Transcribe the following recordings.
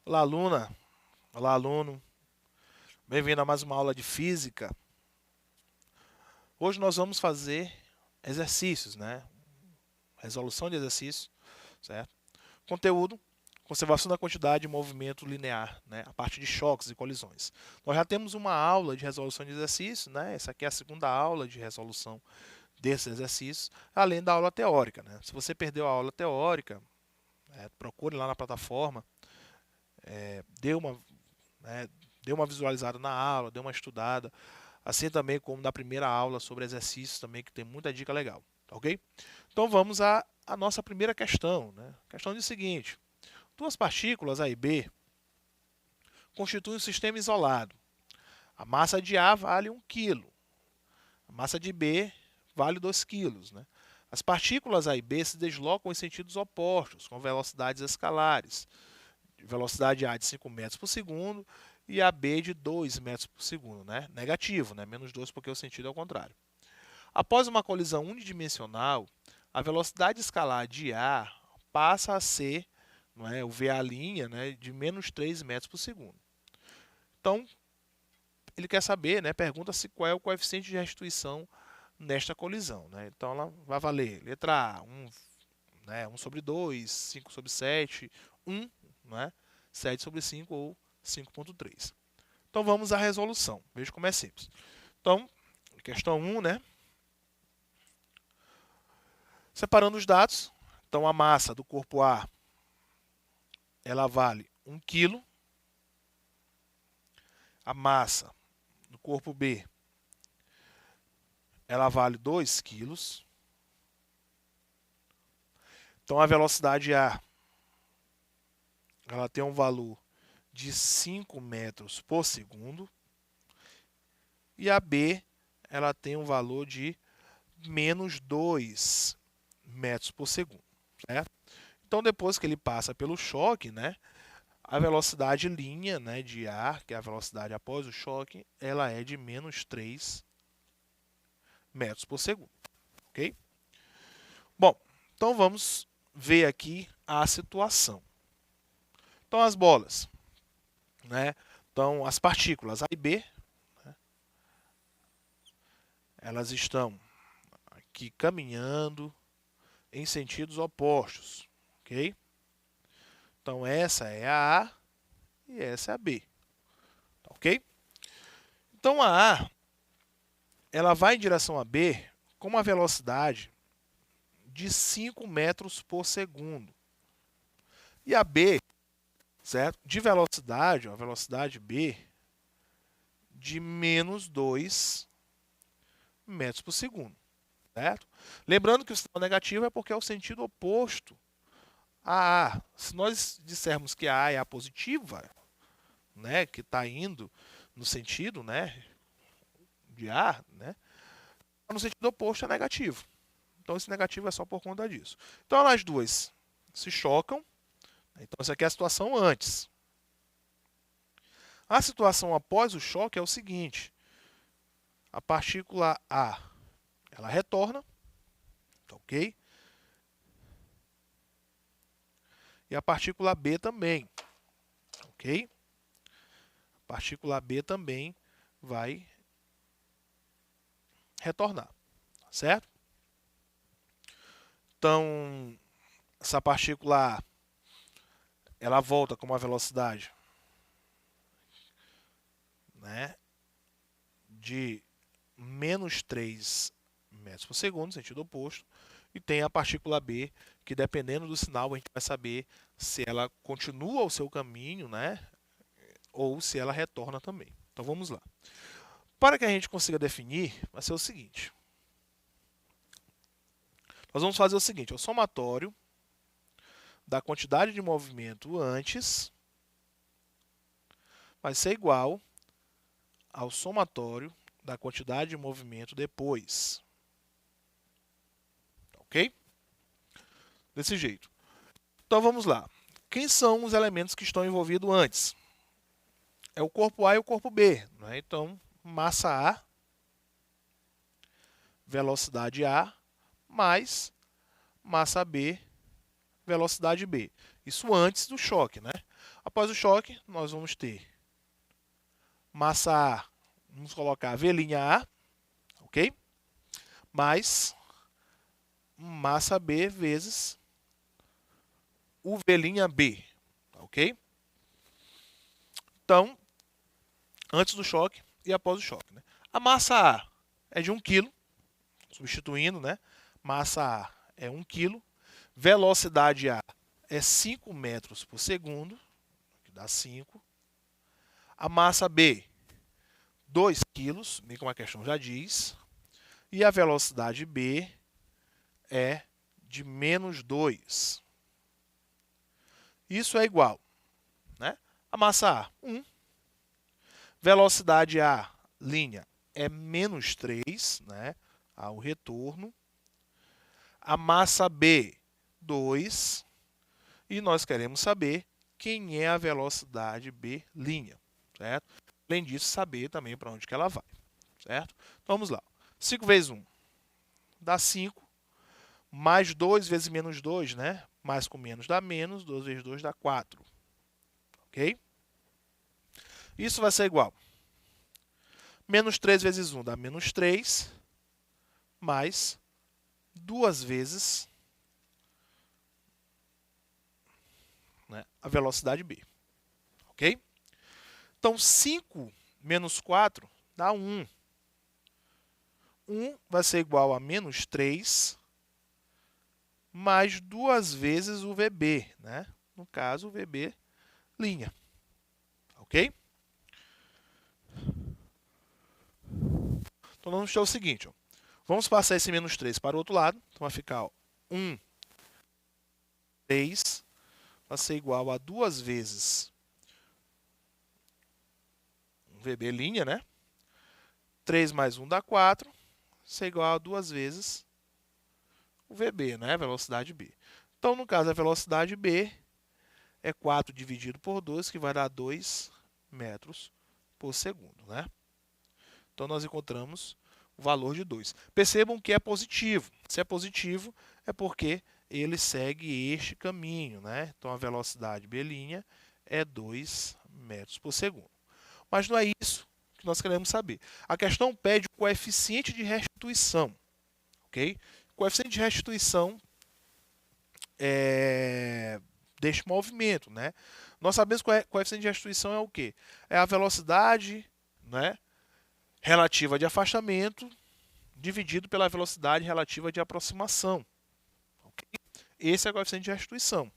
Olá, aluna. Olá, aluno. Bem-vindo a mais uma aula de física. Hoje nós vamos fazer exercícios, né? Resolução de exercícios, certo? Conteúdo: conservação da quantidade de movimento linear, né? A parte de choques e colisões. Nós já temos uma aula de resolução de exercícios, né? Essa aqui é a segunda aula de resolução desses exercícios, além da aula teórica, né? Se você perdeu a aula teórica, procure lá na plataforma, dê uma, dê uma visualizada na aula, dê uma estudada, assim também como na primeira aula sobre exercícios também, que tem muita dica legal, tá ok? Então vamos à nossa primeira questão, né? A questão diz o seguinte: duas partículas, A e B, constituem um sistema isolado. A massa de A vale 1 kg, a massa de B vale 2 kg, né? As partículas A e B se deslocam em sentidos opostos, com velocidades escalares. Velocidade A de 5 metros por segundo e a B de 2 metros por segundo, né? Negativo, né? Menos 2 porque o sentido é o contrário. Após uma colisão unidimensional, a velocidade escalar de A passa a ser, não é, o VA', né, de menos 3 metros por segundo. Então, ele quer saber, né, pergunta-se qual é o coeficiente de restituição nesta colisão, né? Então, ela vai valer letra A, 1, né, 1 sobre 2, 5 sobre 7, 1, né, 7 sobre 5 ou 5,3. Então, vamos à resolução. Veja como é simples. Então, questão 1, né? Separando os dados, então a massa do corpo A, ela vale 1 kg. A massa do corpo B, ela vale 2 kg. Então a velocidade A, ela tem um valor de 5 metros por segundo. E a B, ela tem um valor de menos 2 metros por segundo, certo? Então, depois que ele passa pelo choque, né, a velocidade linha, né, de ar, que é a velocidade após o choque, ela é de menos 3 metros por segundo, ok? Bom, então vamos ver aqui a situação. Então, as bolas, né, então as partículas A e B, né, elas estão aqui caminhando em sentidos opostos, ok? Então, essa é a A e essa é a B, ok? Então, a A, ela vai em direção a B com uma velocidade de 5 metros por segundo. E a B, certo? De velocidade, a velocidade B, de menos 2 metros por segundo, certo? Lembrando que o sinal negativo é porque é o sentido oposto a A. Se nós dissermos que a A é a positiva, né, que está indo no sentido, né, de A, né, no sentido oposto é negativo. Então esse negativo é só por conta disso. Então as duas se chocam. Então essa aqui é a situação antes. A situação após o choque é o seguinte: a partícula A, ela retorna, tá ok? E a partícula B também, ok? A partícula B também vai retornar, certo? Então, essa partícula A, ela volta com uma velocidade, né, de menos 3 metros por segundo, sentido oposto, e tem a partícula B, que dependendo do sinal a gente vai saber se ela continua o seu caminho, né, ou se ela retorna também. Então vamos lá. Para que a gente consiga definir, vai ser o seguinte. Nós vamos fazer o seguinte: o somatório da quantidade de movimento antes vai ser igual ao somatório da quantidade de movimento depois. Ok? Desse jeito. Então vamos lá. Quem são os elementos que estão envolvidos antes? é o corpo A e o corpo B, né? Então, massa A, velocidade A, mais massa B, velocidade B. Isso antes do choque, né? Após o choque, nós vamos ter massa A, vamos colocar V' A, ok? Mais massa B vezes o V', ok? Então, antes do choque e após o choque, né? A massa A é de 1 kg, substituindo, né? Massa A é 1 kg, velocidade A é 5 metros por segundo, que dá 5. A massa B, 2 kg, bem como a questão já diz. E a velocidade B é de menos 2. Isso é igual, né? A massa A, 1. Velocidade A, linha, é menos 3, né? Ao retorno. A massa B, 2. E nós queremos saber quem é a velocidade B', certo? Além disso, saber também para onde que ela vai, certo? Então, vamos lá. 5 vezes 1 dá 5, mais 2 vezes menos 2, né? Mais com menos dá menos, 2 vezes 2 dá 4. Ok? Isso vai ser igual. Menos 3 vezes 1 dá menos 3, mais 2 vezes, né, a velocidade B. Ok? Então, 5 menos 4 dá 1. 1 vai ser igual a menos 3 mais 2 vezes o VB, né? No caso, o VB linha. Ok? Então, vamos ter o seguinte. Ó. Vamos passar esse menos 3 para o outro lado. Então, vai ficar ó, 1, 3, vai ser igual a 2 vezes um VB linha, né? 3 mais 1 dá 4, ser igual a 2 vezes o VB, né? Velocidade B. Então, no caso, a velocidade B é 4 dividido por 2, que vai dar 2 metros por segundo, né? Então, nós encontramos o valor de 2. Percebam que é positivo. Se é positivo, é porque ele segue este caminho, né? Então, a velocidade B' é 2 metros por segundo. Mas não é isso que nós queremos saber. A questão pede o coeficiente de restituição, ok? O coeficiente de restituição deste movimento, né? Nós sabemos que o coeficiente de restituição é o quê? É a velocidade, né, relativa de afastamento dividido pela velocidade relativa de aproximação. Okay? Esse é o coeficiente de restituição.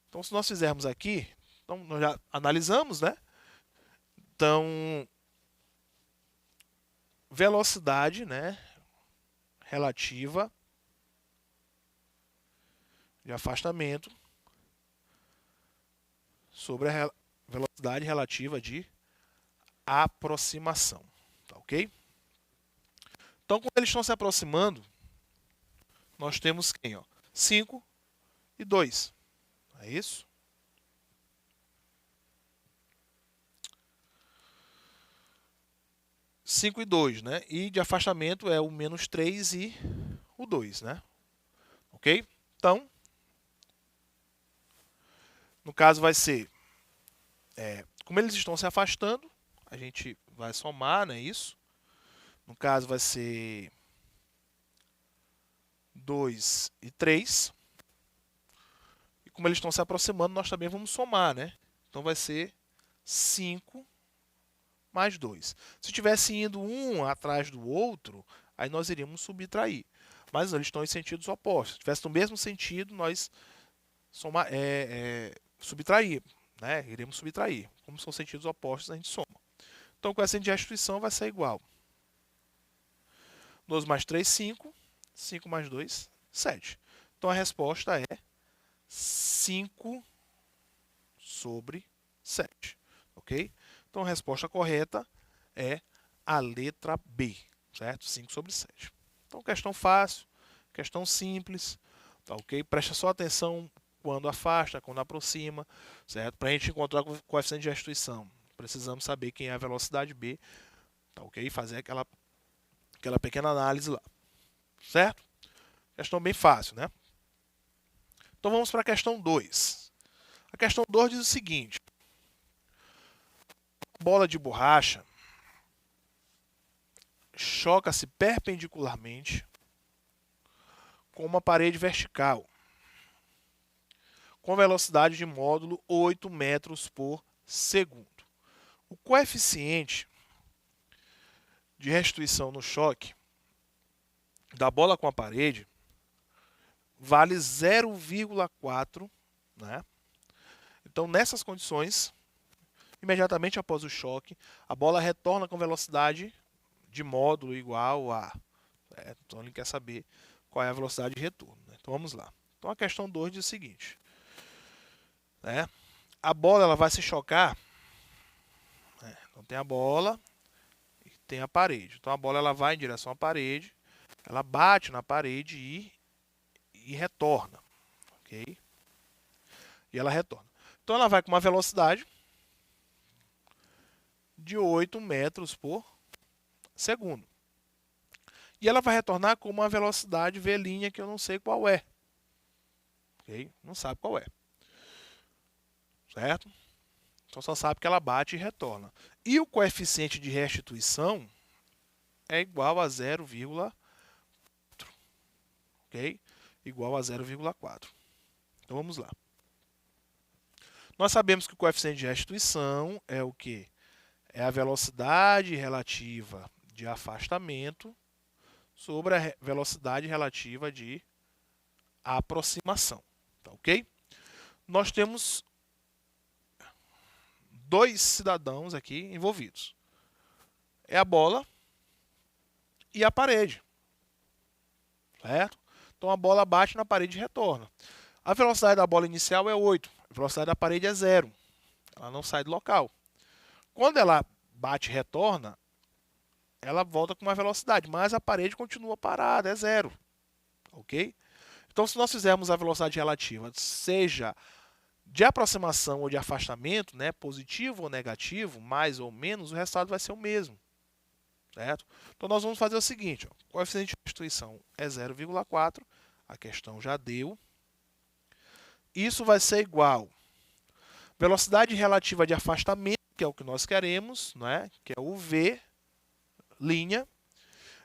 Então, se nós fizermos aqui, então, nós já analisamos, né? Então, velocidade, né, relativa de afastamento sobre a velocidade relativa de aproximação. Tá ok? Então, quando eles estão se aproximando, nós temos quem? Ó? 5 e 2. É isso? Cinco e 2, né? E de afastamento é o menos 3 e o 2, né? Ok? Então, no caso vai ser, como eles estão se afastando, a gente vai somar, né? Isso. No caso vai ser 2 e 3. E como eles estão se aproximando, nós também vamos somar, né? Então vai ser 5 mais 2. Se tivesse indo um atrás do outro, aí nós iríamos subtrair. Mas eles estão em sentidos opostos. Se tivesse no mesmo sentido, nós subtrair, né? Iremos subtrair. Como são sentidos opostos, a gente soma. Então, o coeficiente de restituição vai ser igual. 2 mais 3, 5. 5 mais 2, 7. Então, a resposta é 5 sobre 7. Ok? Então, a resposta correta é a letra B, certo? 5 sobre 7. Então, questão fácil, questão simples, tá ok? Presta só atenção quando afasta, quando aproxima, certo? Para a gente encontrar o coeficiente de restituição. Precisamos saber quem é a velocidade B, tá ok? Fazer aquela pequena análise lá, certo? Questão bem fácil, né? Então vamos para a questão 2. A questão 2 diz o seguinte: bola de borracha choca-se perpendicularmente com uma parede vertical, com velocidade de módulo 8 metros por segundo. O coeficiente de restituição no choque da bola com a parede vale 0,4, né? Então, nessas condições, imediatamente após o choque, a bola retorna com velocidade de módulo igual a... Então, ele quer saber qual é a velocidade de retorno, né? Então, vamos lá. Então, a questão 2 diz o seguinte, né? A bola ela vai se chocar, né? Então, tem a bola e tem a parede. Então, a bola ela vai em direção à parede, ela bate na parede e retorna, ok? E ela retorna. Então, ela vai com uma velocidade de 8 metros por segundo. E ela vai retornar com uma velocidade V' que eu não sei qual é. Ok? Não sabe qual é. Certo? Então só sabe que ela bate e retorna. E o coeficiente de restituição é igual a 0,4. Ok? Igual a 0,4. Então vamos lá. Nós sabemos que o coeficiente de restituição é o quê? É a velocidade relativa de afastamento sobre a velocidade relativa de aproximação. Tá ok? Nós temos dois cidadãos aqui envolvidos. É a bola e a parede. Certo? Então a bola bate na parede e retorna. A velocidade da bola inicial é 8. A velocidade da parede é 0. Ela não sai do local. Quando ela bate e retorna, ela volta com uma velocidade, mas a parede continua parada, é 0. Ok? Então, se nós fizermos a velocidade relativa, seja de aproximação ou de afastamento, né, positivo ou negativo, mais ou menos, o resultado vai ser o mesmo. Certo? Então, nós vamos fazer o seguinte: ó, o coeficiente de restituição é 0,4, a questão já deu. Isso vai ser igual à velocidade relativa de afastamento, que é o que nós queremos, né, que é o V',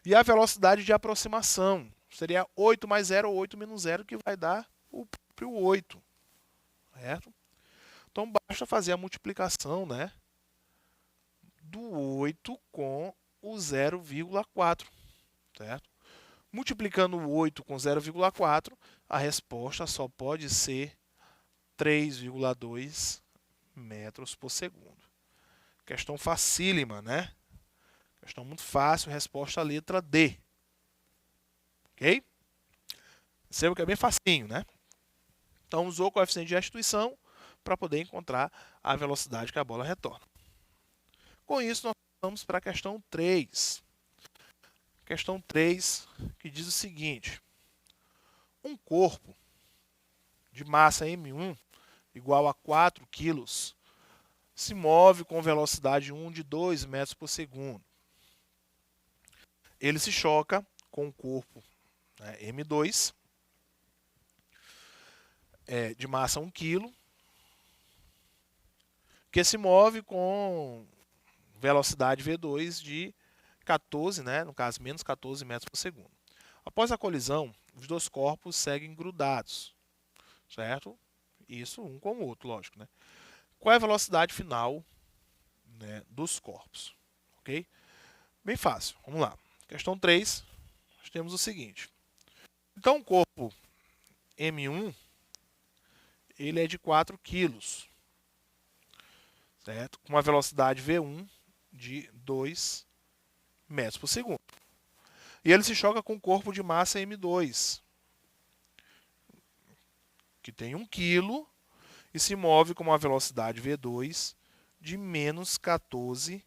e a velocidade de aproximação. Seria 8 mais 0 ou 8 menos 0, que vai dar o próprio 8. Certo? Então, basta fazer a multiplicação, né, do 8 com o 0,4. Certo? Multiplicando o 8 com 0,4, a resposta só pode ser 3,2 metros por segundo. Questão facílima, né? Questão muito fácil, resposta letra D. Ok? Perceba que é bem facinho, né? Então, usou o coeficiente de restituição para poder encontrar a velocidade que a bola retorna. Com isso, nós vamos para a questão 3. Questão 3, que diz o seguinte: um corpo de massa M1 igual a 4 kg se move com velocidade 1 de 2 metros por segundo. Ele se choca com o corpo, né, M2 de massa 1 kg, que se move com velocidade V2 de 14, né, no caso, menos 14 metros por segundo. Após a colisão, os dois corpos seguem grudados, certo? Isso um com o outro, lógico, né? Qual é a velocidade final, né, dos corpos? Ok? Bem fácil. Vamos lá. Questão 3, nós temos o seguinte. Então, o corpo M1, ele é de 4 kg, certo? Com uma velocidade V1 de 2 metros por segundo. E ele se choca com o corpo de massa M2, que tem 1 kg e se move com uma velocidade V2 de menos 14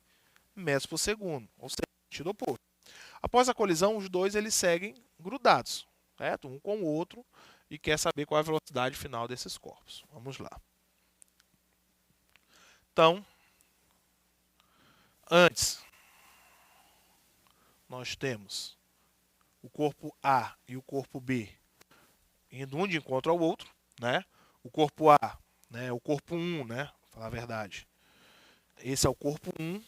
metros por segundo, ou seja, sentido oposto. Após a colisão, os dois eles seguem grudados, certo? Um com o outro, e quer saber qual é a velocidade final desses corpos. Vamos lá. Então, Antes, nós temos o corpo A e o corpo B indo um de encontro ao outro, né? O corpo A, né, o corpo 1, né, pra falar a verdade. Esse é o corpo 1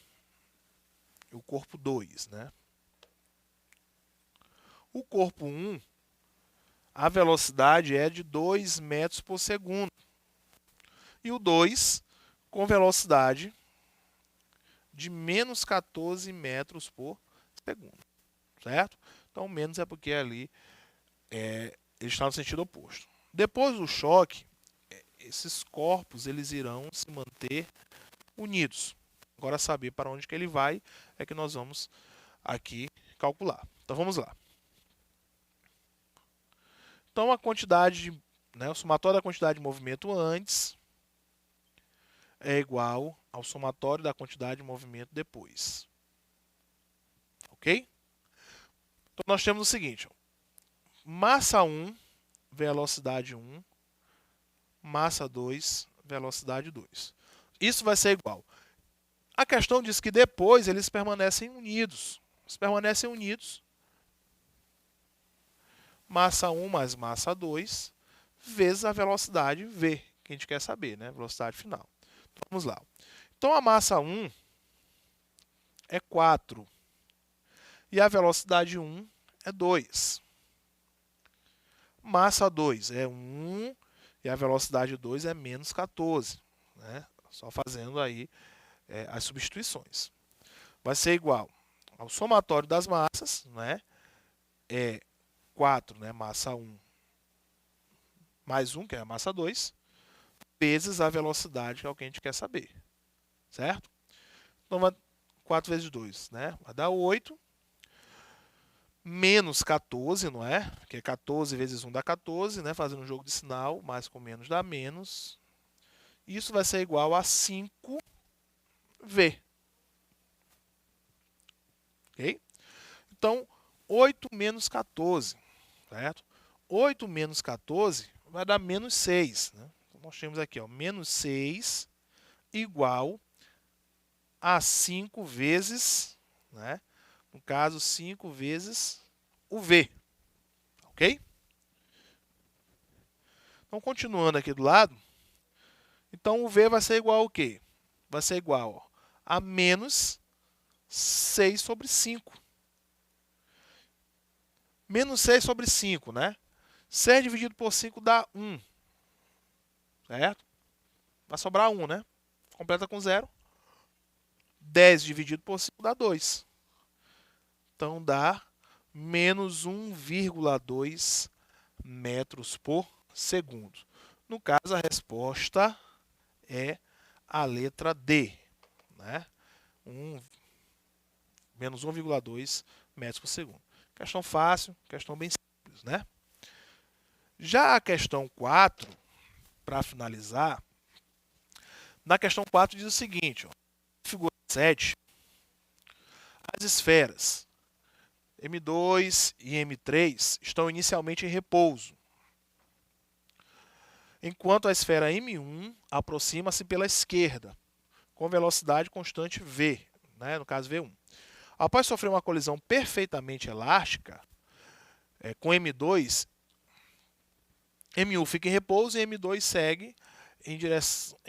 e o corpo 2, né? O corpo 1, a velocidade é de 2 metros por segundo. E o 2, com velocidade de menos 14 metros por segundo, certo? Então, menos é porque ali ele está no sentido oposto. Depois do choque, esses corpos eles irão se manter unidos. Agora, saber para onde que ele vai é que nós vamos aqui calcular. Então, vamos lá. Então, a quantidade, né, o somatório da quantidade de movimento antes é igual ao somatório da quantidade de movimento depois. Ok? Então, nós temos o seguinte. Massa 1, velocidade 1. Massa 2, velocidade 2. Isso vai ser igual. A questão diz que depois eles permanecem unidos. Eles permanecem unidos. Massa 1 mais massa 2 vezes a velocidade V, que a gente quer saber, né? Velocidade final. Então, vamos lá. Então, a massa 1 é 4. E a velocidade 1 é 2. Massa 2 é 1 e a velocidade 2 é menos 14. Né? Só fazendo aí as substituições. Vai ser igual ao somatório das massas, né? É 4, né? Massa 1 mais 1, que é a massa 2, vezes a velocidade, que é o que a gente quer saber. Certo? Então, 4 vezes 2, né? Vai dar 8. Menos 14, não é? Que é 14 vezes 1 dá 14, né? Fazendo um jogo de sinal, mais com menos dá menos. Isso vai ser igual a 5V. Ok? Então, 8 menos 14, certo? 8 menos 14 vai dar menos 6. Né? Então, nós temos aqui, ó, menos 6 igual a 5 vezes, né? No caso, 5 vezes o V. Ok? Então, continuando aqui do lado, então o V vai ser igual ao quê? Vai ser igual a menos 6 sobre 5. Menos 6 sobre 5, né? 6 dividido por 5 dá 1. Certo? Vai sobrar 1, né? Completa com 0. 10 dividido por 5 dá 2. Então dá menos 1,2 metros por segundo. No caso, a resposta é a letra D. Né? Menos 1,2 metros por segundo. Questão fácil, questão bem simples, né? Já a questão 4, para finalizar, na questão 4 diz o seguinte, ó, figura 7, as esferas M2 e M3 estão inicialmente em repouso, enquanto a esfera M1 aproxima-se pela esquerda, com velocidade constante V, né, no caso V1. Após sofrer uma colisão perfeitamente elástica com M2, M1 fica em repouso e M2 segue em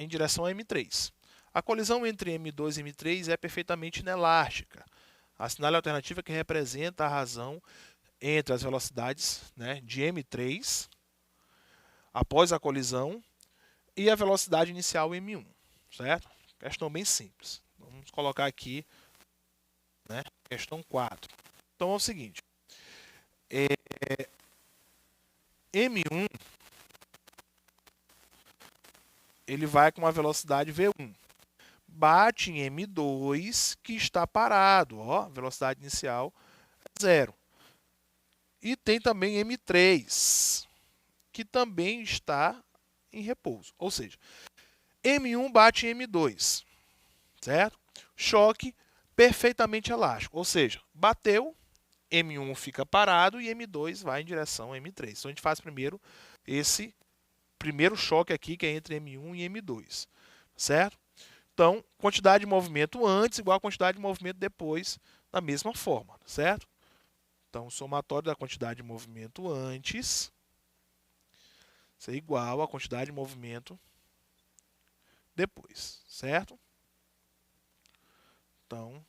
direção a M3. A colisão entre M2 e M3 é perfeitamente inelástica. Assinale a alternativa que representa a razão entre as velocidades, né, de M3 após a colisão e a velocidade inicial M1. Certo? Questão bem simples. Vamos colocar aqui, né, questão 4. Então é o seguinte. M1 ele vai com uma velocidade V1. Bate em M2, que está parado. Ó, velocidade inicial é 0. E tem também M3, que também está em repouso. Ou seja, M1 bate em M2. Certo? Choque perfeitamente elástico. Ou seja, bateu, M1 fica parado e M2 vai em direção a M3. Então a gente faz primeiro esse primeiro choque aqui, que é entre M1 e M2. Certo? Então, quantidade de movimento antes igual a quantidade de movimento depois, da mesma forma, certo? Então, o somatório da quantidade de movimento antes é igual à quantidade de movimento depois, certo? Então,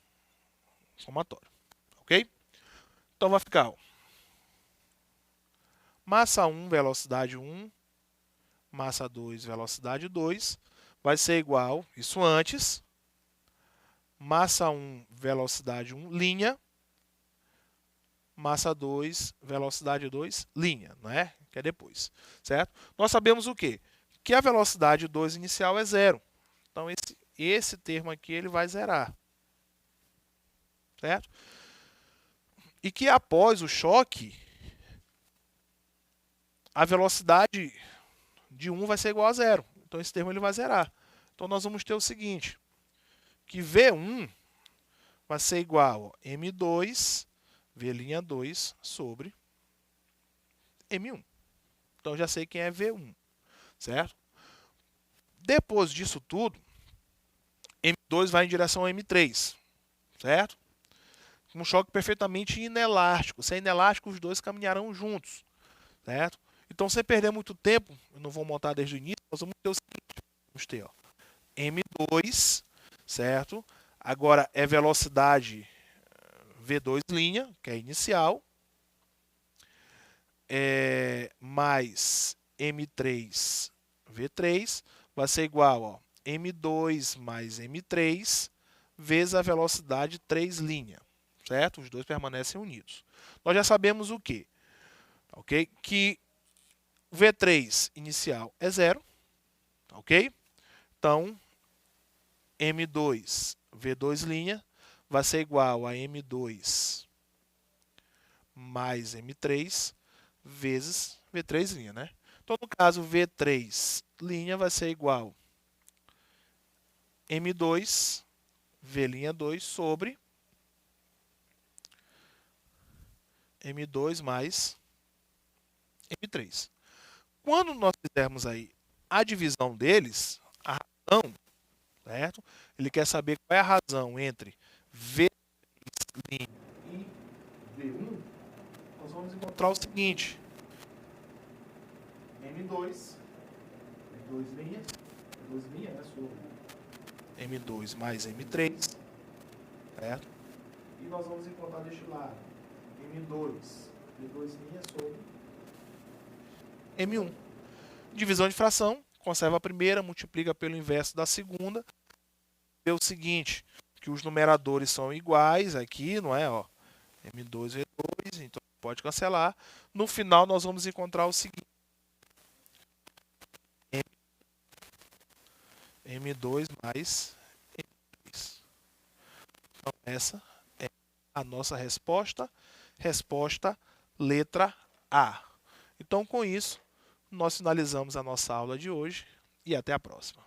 somatório, ok? Então, vai ficar ó, massa 1, velocidade 1, massa 2, velocidade 2, vai ser igual, isso antes, massa 1, velocidade 1, linha, massa 2, velocidade 2, linha, não é? Que é depois, certo? Nós sabemos o quê? Que a velocidade 2 inicial é zero. Então, esse termo aqui ele vai zerar, certo? E que após o choque, a velocidade de 1 vai ser igual a zero. Então, esse termo ele vai zerar. Então, nós vamos ter o seguinte, que V1 vai ser igual a M2, V'2 sobre M1. Então, eu já sei quem é V1, certo? Depois disso tudo, M2 vai em direção a M3, certo? Um choque perfeitamente inelástico. Se é inelástico, os dois caminharão juntos, certo? Então, sem perder muito tempo, eu não vou montar desde o início, nós vamos ter o seguinte, vamos ter ó, M2, certo? Agora é velocidade V2 linha, que é inicial, mais M3 V3 vai ser igual ó, M2 mais M3 vezes a velocidade 3 linha, certo? Os dois permanecem unidos. Nós já sabemos o quê? Ok? Que V3 inicial é zero, ok? Então, M2 V2 linha vai ser igual a M2 mais M3 vezes V3 linha, né? Então, no caso, V3 linha vai ser igual a M2 V'2 sobre M2 mais M3. Quando nós fizermos aí a divisão deles, a razão, certo? Ele quer saber qual é a razão entre V3' e V1. Nós vamos encontrar o seguinte: M2, V2 linha, né, sobre M2 mais M3, certo? E nós vamos encontrar deste lado M2, V2 linha sobre M1. Divisão de fração, conserva a primeira, multiplica pelo inverso da segunda. É o seguinte, que os numeradores são iguais aqui, não é? Ó, M2, V2, então pode cancelar. No final, nós vamos encontrar o seguinte. M2 mais M3. Então, essa é a nossa resposta. Resposta letra A. Então, com isso, nós finalizamos a nossa aula de hoje e até a próxima.